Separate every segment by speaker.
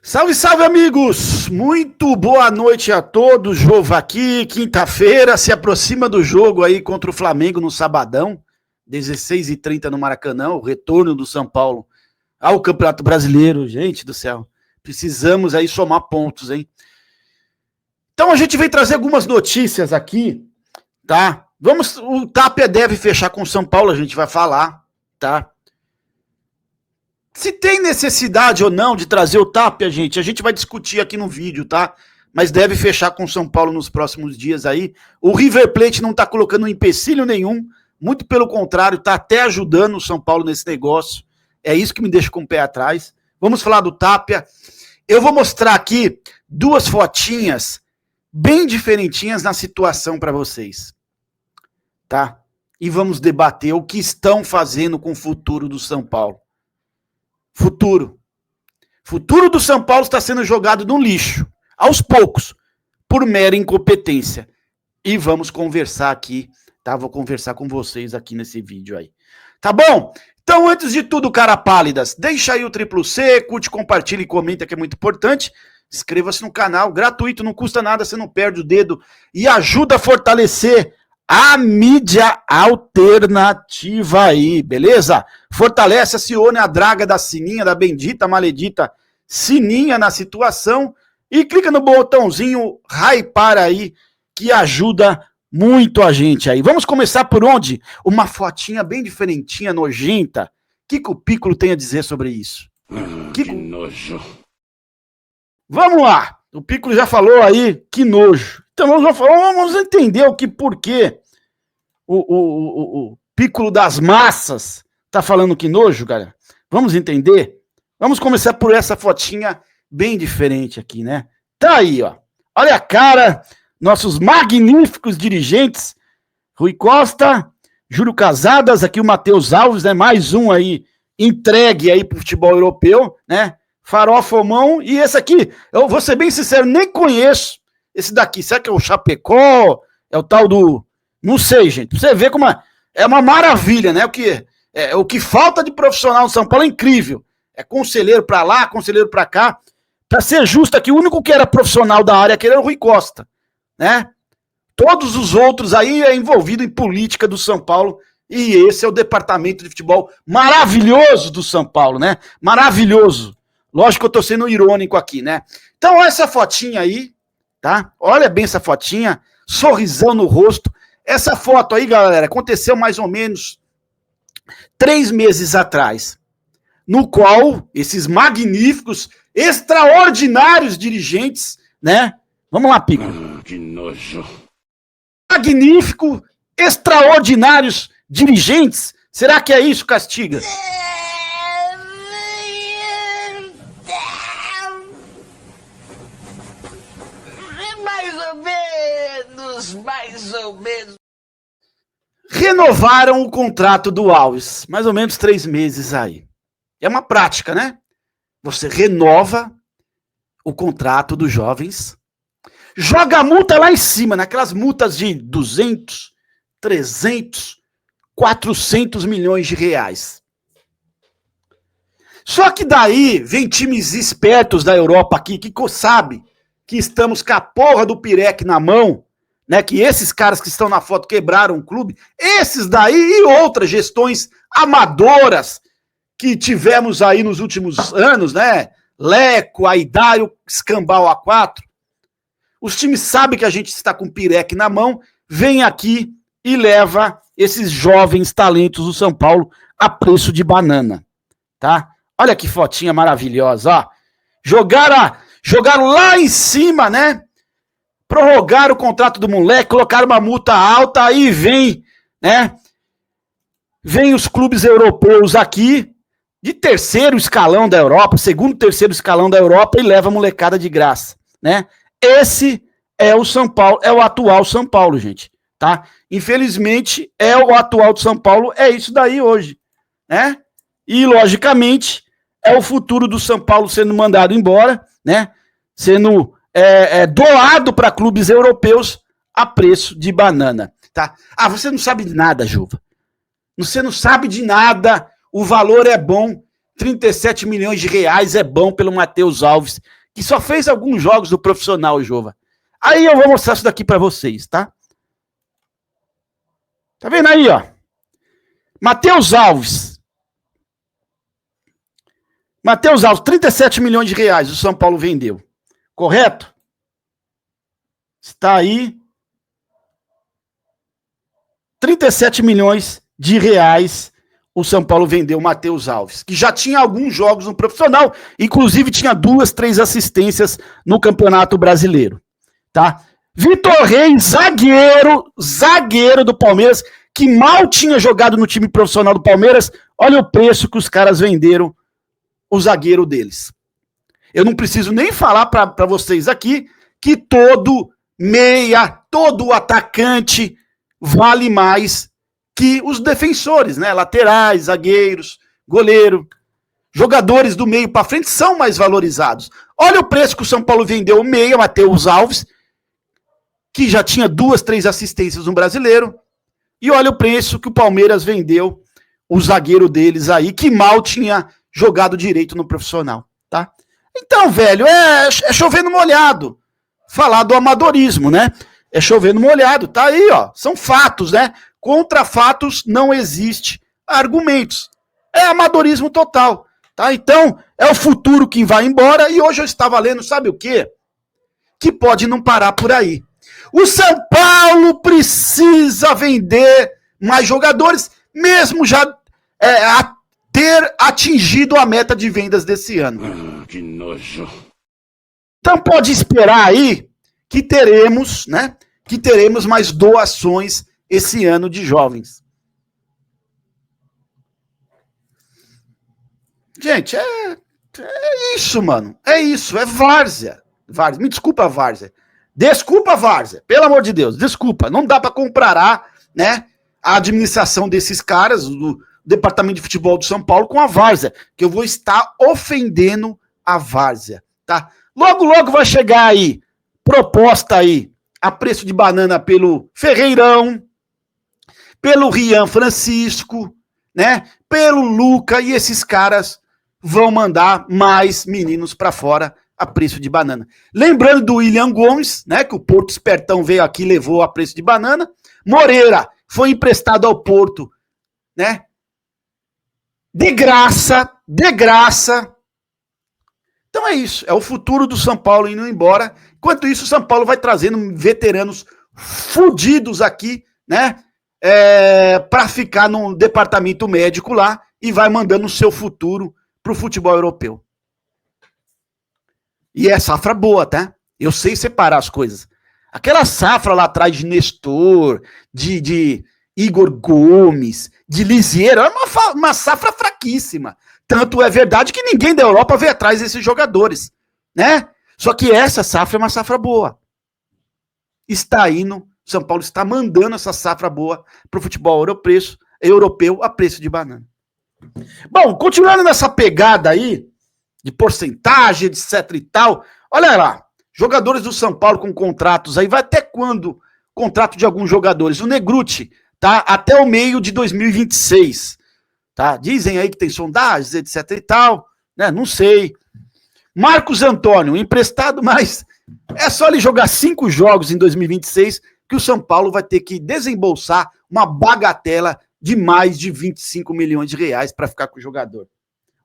Speaker 1: Salve, salve, amigos! Muito boa noite a todos. Jova aqui, quinta-feira, se aproxima do jogo aí contra o Flamengo no sabadão, 16h30 no Maracanã, o retorno do São Paulo ao Campeonato Brasileiro. Gente do céu, precisamos aí somar pontos, hein? Então a gente vem trazer algumas notícias aqui, tá? O Tapia deve fechar com o São Paulo, a gente vai falar, tá? Se tem necessidade ou não de trazer o Tapia, a gente vai discutir aqui no vídeo, tá? Mas deve fechar com o São Paulo nos próximos dias aí. O River Plate não tá colocando empecilho nenhum, muito pelo contrário, tá até ajudando o São Paulo nesse negócio. É isso que me deixa com o pé atrás. Vamos falar do Tapia. Eu vou mostrar aqui duas fotinhas bem diferentinhas na situação para vocês, tá? E vamos debater o que estão fazendo com o futuro do São Paulo. Futuro do São Paulo está sendo jogado no lixo, aos poucos, por mera incompetência. E vamos conversar aqui, tá? Vou conversar com vocês aqui nesse vídeo aí. Tá bom? Então, antes de tudo, cara pálidas, deixa aí o C, curte, compartilha e comenta, que é muito importante. Inscreva-se no canal, gratuito, não custa nada, você não perde o dedo e ajuda a fortalecer a mídia alternativa aí, beleza? Fortalece, acione a draga da sininha, da bendita, maledita sininha na situação e clica no botãozinho hypar aí, que ajuda muito a gente aí. Vamos começar por onde? Uma fotinha bem diferentinha, nojenta. O que o Piccolo tem a dizer sobre isso?
Speaker 2: Que nojo.
Speaker 1: Vamos lá. O Piccolo já falou aí, que nojo. Então vamos entender o porquê o Piccolo das massas tá falando que nojo, galera. Vamos entender? Vamos começar por essa fotinha bem diferente aqui, né? Tá aí, ó. Olha a cara, nossos magníficos dirigentes, Rui Costa, Júlio Casadas, aqui o Matheus Alves, né? Mais um aí entregue aí pro futebol europeu, né? Farofomão, e esse aqui, eu vou ser bem sincero, nem conheço esse daqui. Será que é o Chapecó? É o tal do... Não sei, gente. Pra você ver como é uma maravilha, né? O que falta de profissional no São Paulo é incrível. É conselheiro pra lá, conselheiro pra cá. Pra ser justo aqui, o único que era profissional da área aqui era o Rui Costa, né? Todos os outros aí é envolvido em política do São Paulo, e esse é o departamento de futebol maravilhoso do São Paulo, né? Maravilhoso. Lógico que eu tô sendo irônico aqui, né? Então, olha essa fotinha aí, tá? Olha bem essa fotinha, sorrisão no rosto. Essa foto aí, galera, aconteceu mais ou menos 3 meses atrás, no qual esses magníficos, extraordinários dirigentes, né? Vamos lá, Pico.
Speaker 2: Que nojo.
Speaker 1: Magnífico, extraordinários dirigentes. Será que é isso, Castiga?
Speaker 3: Mais ou menos.
Speaker 1: Renovaram o contrato do Alves, mais ou menos 3 meses aí. É uma prática, né? Você renova o contrato dos jovens, joga a multa lá em cima, naquelas multas de 200, 300, 400 milhões de reais. Só que daí vem times espertos da Europa aqui, que sabe que estamos com a porra do pireque na mão, né, que esses caras que estão na foto quebraram o clube, esses daí e outras gestões amadoras que tivemos aí nos últimos anos, né, Leco, Aidário, Escambau A4, os times sabem que a gente está com o pireque na mão, vem aqui e leva esses jovens talentos do São Paulo a preço de banana, tá? Olha que fotinha maravilhosa, ó. Jogaram lá em cima, né? Prorrogaram o contrato do moleque, colocaram uma multa alta, aí vem, né? Vem os clubes europeus aqui, de terceiro escalão da Europa, segundo, terceiro escalão da Europa, e leva a molecada de graça, né? Esse é o São Paulo, é o atual São Paulo, gente, tá? Infelizmente, é o atual de São Paulo, é isso daí hoje, né? E, logicamente, é o futuro do São Paulo sendo mandado embora, né? Sendo doado para clubes europeus a preço de banana, tá? Ah, você não sabe de nada, Juva. Você não sabe de nada, o valor é bom. 37 milhões de reais é bom pelo Matheus Alves, que só fez alguns jogos do profissional, Jova. Aí eu vou mostrar isso daqui para vocês, tá? Tá vendo aí, ó? Matheus Alves, 37 milhões de reais o São Paulo vendeu. Correto? Está aí. 37 milhões de reais o São Paulo vendeu o Matheus Alves, que já tinha alguns jogos no profissional, inclusive tinha 2, 3 assistências no Campeonato Brasileiro, tá? Vitor Reis, zagueiro do Palmeiras, que mal tinha jogado no time profissional do Palmeiras, olha o preço que os caras venderam o zagueiro deles. Eu não preciso nem falar para vocês aqui que todo meia, todo atacante vale mais que os defensores, né? Laterais, zagueiros, goleiro, jogadores do meio para frente são mais valorizados. Olha o preço que o São Paulo vendeu o meia, Matheus Alves, que já tinha 2, 3 assistências no Brasileiro, e olha o preço que o Palmeiras vendeu o zagueiro deles aí, que mal tinha jogado direito no profissional, tá? Então, velho, é chover no molhado. Falar do amadorismo, né? É chover no molhado, tá aí, ó. São fatos, né? Contra fatos não existe argumentos. É amadorismo total, tá? Então, é o futuro que vai embora, e hoje eu estava lendo, sabe o quê? Que pode não parar por aí. O São Paulo precisa vender mais jogadores, mesmo já ter atingido a meta de vendas desse ano.
Speaker 2: Que nojo.
Speaker 1: Então pode esperar aí que teremos, né? Que teremos mais doações esse ano de jovens. Gente, é isso, mano. É isso, é várzea. Me desculpa, várzea. Desculpa, várzea. Pelo amor de Deus, desculpa. Não dá para comparar, né, a administração desses caras, do Departamento de Futebol do São Paulo, com a várzea, que eu vou estar ofendendo a várzea, tá? Logo, logo vai chegar aí, proposta aí, a preço de banana pelo Ferreirão, pelo Rian Francisco, né, pelo Luca, e esses caras vão mandar mais meninos para fora a preço de banana. Lembrando do William Gomes, né, que o Porto Espertão veio aqui e levou a preço de banana. Moreira foi emprestado ao Porto, né, de graça. Então é isso, é o futuro do São Paulo indo embora. Enquanto isso, o São Paulo vai trazendo veteranos fudidos aqui, né, para ficar no departamento médico lá e vai mandando o seu futuro pro futebol europeu. E é safra boa, tá? Eu sei separar as coisas. Aquela safra lá atrás de Nestor, de Igor Gomes, de Lisieiro, é uma safra fraquíssima. Tanto é verdade que ninguém da Europa veio atrás desses jogadores, né? Só que essa safra é uma safra boa. Está indo, São Paulo está mandando essa safra boa pro futebol europeu a preço de banana. Bom, continuando nessa pegada aí, de porcentagem, etc e tal, olha lá, jogadores do São Paulo com contratos aí, vai até quando contrato de alguns jogadores? O Negruti, tá? Até o meio de 2026, tá? Dizem aí que tem sondagens, etc e tal, né? Não sei. Marcos Antônio, emprestado, mas é só ele jogar 5 jogos em 2026 que o São Paulo vai ter que desembolsar uma bagatela de mais de 25 milhões de reais para ficar com o jogador.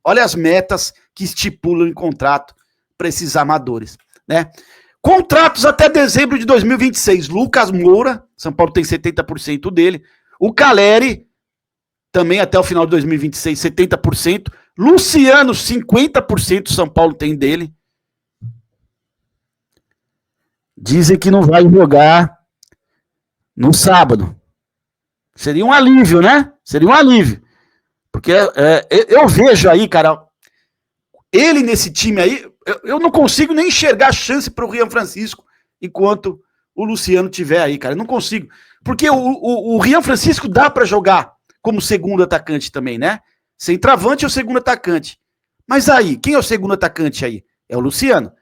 Speaker 1: Olha as metas que estipulam em contrato para esses amadores, né? Contratos até dezembro de 2026. Lucas Moura, São Paulo tem 70% dele. O Caleri, também até o final de 2026, 70%. Luciano, 50% São Paulo tem dele. Dizem que não vai jogar no sábado. Seria um alívio, né? Seria um alívio. Porque eu vejo aí, cara, ele nesse time aí, eu não consigo nem enxergar chance para o Rian Francisco enquanto o Luciano tiver aí, cara. Eu não consigo. Porque o Rian Francisco dá para jogar como segundo atacante também, né? Centroavante é o segundo atacante. Mas aí, quem é o segundo atacante aí? É o Luciano.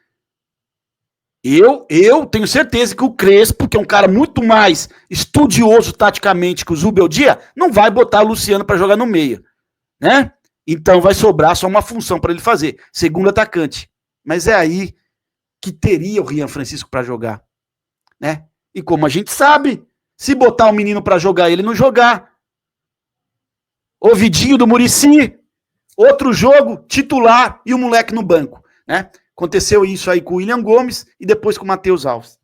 Speaker 1: Eu tenho certeza que o Crespo, que é um cara muito mais estudioso taticamente que o Zubeldia, não vai botar o Luciano para jogar no meio, né? Então vai sobrar só uma função para ele fazer, segundo atacante. Mas é aí que teria o Rian Francisco para jogar, né? E como a gente sabe, se botar o menino para jogar, ele não jogar. Ovidinho do Muricy, outro jogo, titular e o moleque no banco, né? Aconteceu isso aí com o William Gomes e depois com o Matheus Alves.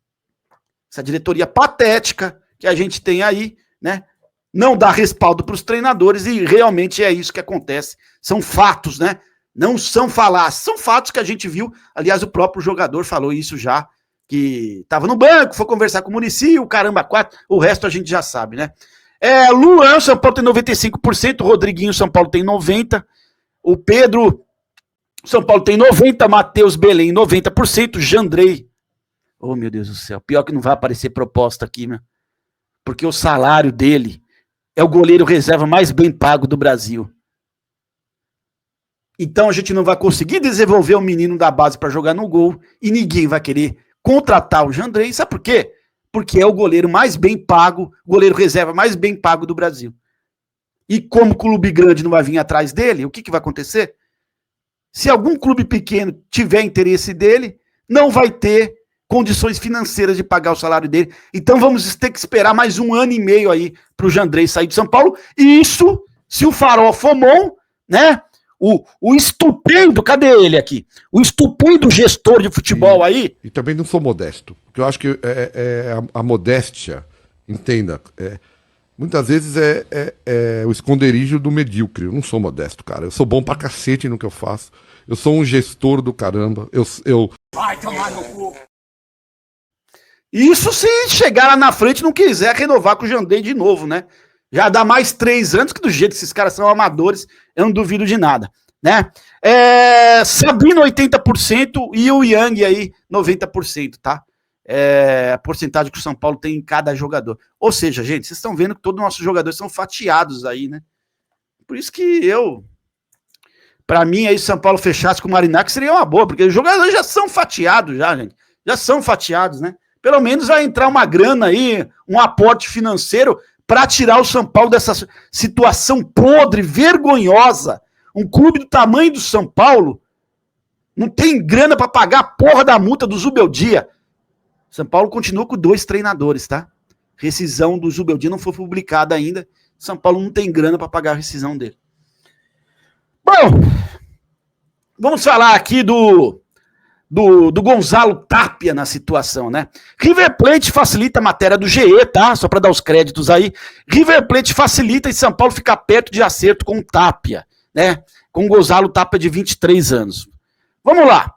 Speaker 1: Essa diretoria patética que a gente tem aí, né? Não dá respaldo para os treinadores e realmente é isso que acontece. São fatos, né? Não são falácias, são fatos que a gente viu. Aliás, o próprio jogador falou isso já, que estava no banco, foi conversar com o Muricy, o caramba, 4, o resto a gente já sabe, né? Luan, São Paulo tem 95%, o Rodriguinho, São Paulo tem 90%, o Pedro, São Paulo tem 90%, Matheus Belém, 90%, Jandrei. Oh, meu Deus do céu, pior que não vai aparecer proposta aqui, né? Porque o salário dele é o goleiro reserva mais bem pago do Brasil. Então a gente não vai conseguir desenvolver o menino da base para jogar no gol e ninguém vai querer contratar o Jandrei. Sabe por quê? Porque é o goleiro mais bem pago, goleiro reserva mais bem pago do Brasil. E como o clube grande não vai vir atrás dele, o que vai acontecer? Se algum clube pequeno tiver interesse dele, não vai ter condições financeiras de pagar o salário dele. Então vamos ter que esperar mais 1 ano e meio aí para o Jandrei sair de São Paulo. E isso, se o farol for bom, né? O estupendo, cadê ele aqui? O estupendo gestor de futebol aí.
Speaker 4: E também não sou modesto, porque eu acho que a modéstia, entenda, muitas vezes é o esconderijo do medíocre. Eu não sou modesto, cara. Eu sou bom pra cacete no que eu faço. Eu sou um gestor do caramba.
Speaker 1: Vai tomar no cu. Isso se chegar lá na frente e não quiser renovar com o Jandrei de novo, né? Já dá mais 3 anos, que do jeito que esses caras são amadores, eu não duvido de nada, né? Sabino 80% e o Yang aí 90%, tá? A porcentagem que o São Paulo tem em cada jogador. Ou seja, gente, vocês estão vendo que todos os nossos jogadores são fatiados aí, né? Por isso que pra mim aí, se São Paulo fechasse com o Marinacci seria uma boa, porque os jogadores já são fatiados já, gente. Já são fatiados, né? Pelo menos vai entrar uma grana aí, um aporte financeiro para tirar o São Paulo dessa situação podre, vergonhosa. Um clube do tamanho do São Paulo não tem grana para pagar a porra da multa do Zubeldia. São Paulo continua com 2 treinadores, tá? Rescisão do Zubeldia não foi publicada ainda. São Paulo não tem grana para pagar a rescisão dele. Bom, vamos falar aqui do Gonzalo Tapia na situação, né? River Plate facilita a matéria do GE, tá? Só para dar os créditos aí. River Plate facilita e São Paulo fica perto de acerto com o Tapia, né? Com o Gonzalo Tapia de 23 anos. Vamos lá.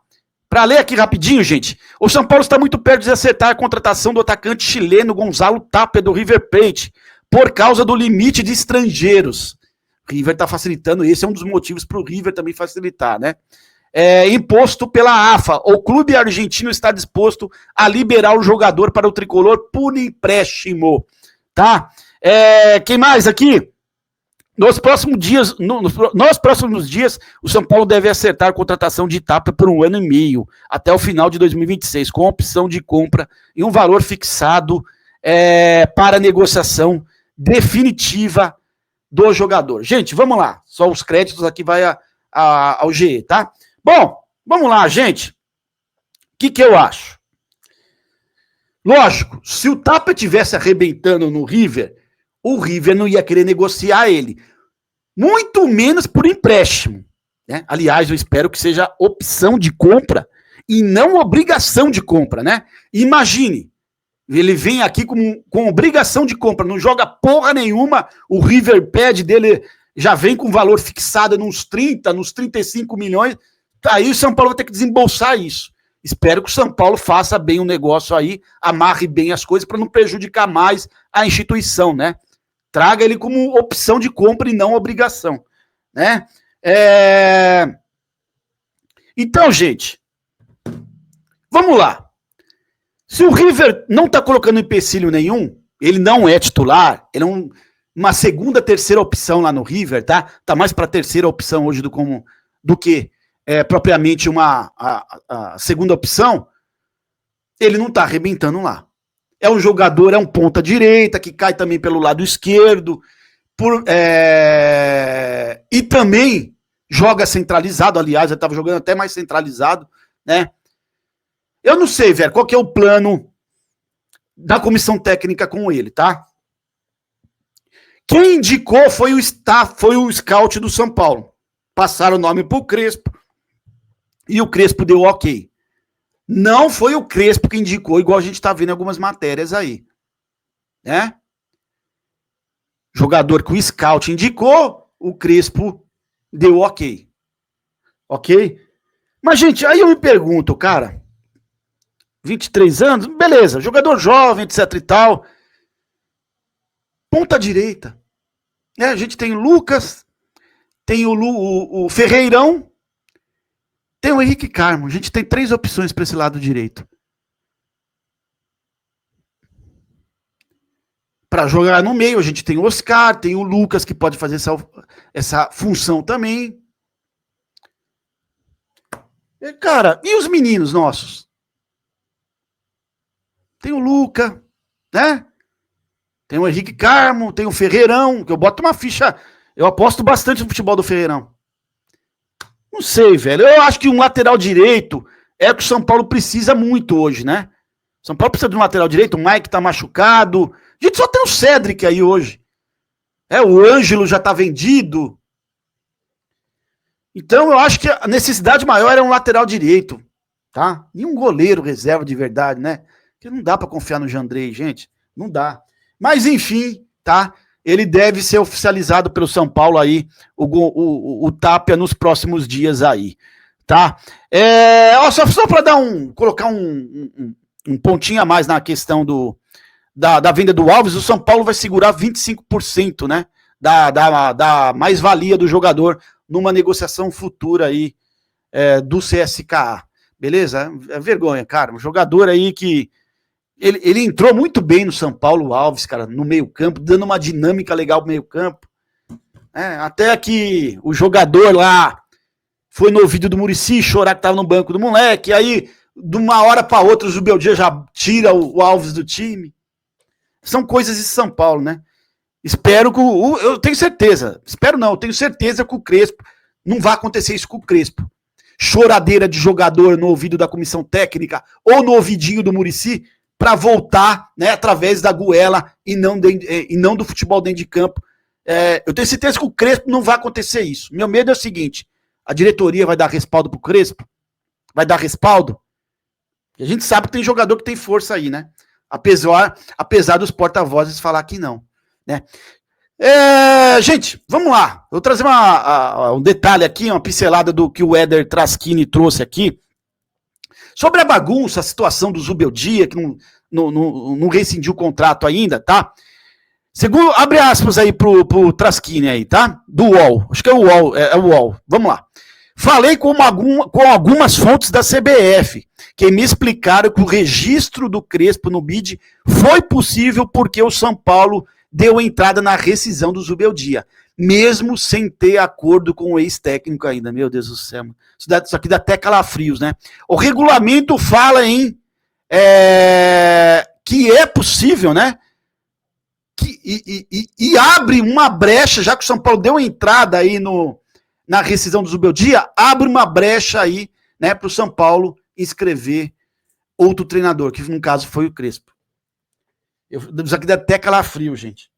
Speaker 1: Para ler aqui rapidinho, gente. O São Paulo está muito perto de acertar a contratação do atacante chileno Gonzalo Tapia do River Plate por causa do limite de estrangeiros. O River está facilitando, esse é um dos motivos para o River também facilitar, né? Imposto pela AFA. O clube argentino está disposto a liberar o jogador para o tricolor por empréstimo, tá? Quem mais aqui? Nos próximos dias, o São Paulo deve acertar a contratação de Tapia por 1 ano e meio, até o final de 2026, com opção de compra e um valor fixado para negociação definitiva do jogador. Gente, vamos lá. Só os créditos aqui vai ao GE, tá? Bom, vamos lá, gente. O que eu acho? Lógico, se o Tapia estivesse arrebentando no River, o River não ia querer negociar ele. Muito menos por empréstimo, né? Aliás, eu espero que seja opção de compra e não obrigação de compra, né? Imagine, ele vem aqui com obrigação de compra, não joga porra nenhuma, o River pede dele, já vem com valor fixado nos 30, nos 35 milhões, aí o São Paulo vai ter que desembolsar isso. Espero que o São Paulo faça bem o negócio aí, amarre bem as coisas para não prejudicar mais a instituição, né? Traga ele como opção de compra e não obrigação, né? Então, gente, vamos lá. Se o River não está colocando empecilho nenhum, ele não é titular, ele é uma segunda, terceira opção lá no River, tá? Tá mais para terceira opção hoje do que propriamente a segunda opção. Ele não tá arrebentando lá. É um jogador, é um ponta direita, que cai também pelo lado esquerdo. E também joga centralizado, aliás, ele estava jogando até mais centralizado, né? Eu não sei, velho, qual que é o plano da comissão técnica com ele, tá? Quem indicou foi o staff, foi o scout do São Paulo. Passaram o nome pro Crespo e o Crespo deu ok. Não foi o Crespo que indicou, igual a gente tá vendo em algumas matérias aí, né? Jogador que o scout indicou, o Crespo deu ok. Ok? Mas, gente, aí eu me pergunto, cara, 23 anos, beleza, jogador jovem, etc e tal. Ponta direita. A gente tem o Lucas, tem o Ferreirão, tem o Henrique Carmo. A gente tem 3 opções para esse lado direito. Para jogar no meio, a gente tem o Oscar, tem o Lucas, que pode fazer essa função também. E, cara, e os meninos nossos? Tem o Luca, né? Tem o Henrique Carmo, tem o Ferreirão, que eu boto uma ficha. Eu aposto bastante no futebol do Ferreirão. Não sei, velho. Eu acho que um lateral direito é o que o São Paulo precisa muito hoje, né? São Paulo precisa de um lateral direito, o Mike tá machucado. A gente só tem o Cedric aí hoje. O Ângelo já tá vendido. Então eu acho que a necessidade maior é um lateral direito, tá? E um goleiro reserva de verdade, né? Porque não dá pra confiar no Jandrei, gente. Não dá. Mas enfim, tá? Ele deve ser oficializado pelo São Paulo aí, o Tapia nos próximos dias aí, tá? Só para colocar um pontinho a mais na questão da venda do Alves, o São Paulo vai segurar 25%, né? Da mais-valia do jogador numa negociação futura aí do CSKA, beleza? É vergonha, cara. Um jogador aí que ele entrou muito bem no São Paulo, o Alves, cara, no meio-campo, dando uma dinâmica legal pro meio-campo. Até que o jogador lá foi no ouvido do Muricy chorar que tava no banco do moleque, aí de uma hora para outra o Zubeldia já tira o Alves do time. São coisas de São Paulo, né? Espero que eu tenho certeza, eu tenho certeza que o Crespo, não vai acontecer isso com o Crespo. Choradeira de jogador no ouvido da comissão técnica ou no ouvidinho do Muricy, para voltar, né, através da goela e não do futebol dentro de campo. Eu tenho certeza que o Crespo não vai acontecer isso. Meu medo é o seguinte: a diretoria vai dar respaldo pro Crespo? Vai dar respaldo? E a gente sabe que tem jogador que tem força aí, né? Apesar dos porta-vozes falar que não, né? Gente, vamos lá. Eu vou trazer um detalhe aqui, uma pincelada do que o Éder Traschini trouxe aqui. Sobre a bagunça, a situação do Zubeldia, que não rescindiu o contrato ainda, tá? Segundo, abre aspas aí pro Traschini aí, tá? Do UOL. Acho que é o UOL. É o UOL. Vamos lá. Falei com algumas fontes da CBF, que me explicaram que o registro do Crespo no BID foi possível porque o São Paulo deu entrada na rescisão do Zubeldia, mesmo sem ter acordo com o ex-técnico ainda. Meu Deus do céu. Isso aqui dá até calafrios, né? O regulamento fala em que é possível, né? E abre uma brecha, já que o São Paulo deu entrada aí na rescisão do Zubeldia, abre uma brecha aí, né, para o São Paulo inscrever outro treinador, que no caso foi o Crespo. Isso aqui dá até calafrio, gente.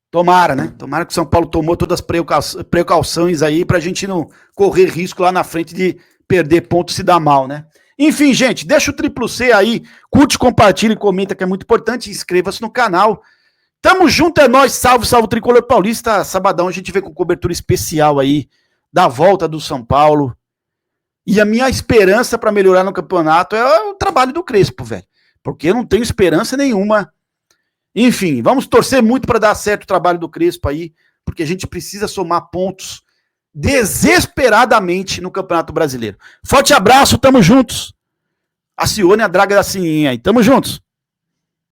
Speaker 1: Tomara, né? Tomara que o São Paulo tomou todas as precauções aí pra gente não correr risco lá na frente de perder ponto e se dar mal, né? Enfim, gente, deixa o triplo C aí, curte, compartilha e comenta, que é muito importante, inscreva-se no canal. Tamo junto, é nóis, salve, salve o Tricolor Paulista. Sabadão a gente vem com cobertura especial aí da volta do São Paulo. E a minha esperança pra melhorar no campeonato é o trabalho do Crespo, velho. Porque eu não tenho esperança nenhuma. Enfim, vamos torcer muito para dar certo o trabalho do Crespo aí, porque a gente precisa somar pontos desesperadamente no Campeonato Brasileiro. Forte abraço, tamo juntos. Acione a draga da sininha aí, tamo juntos.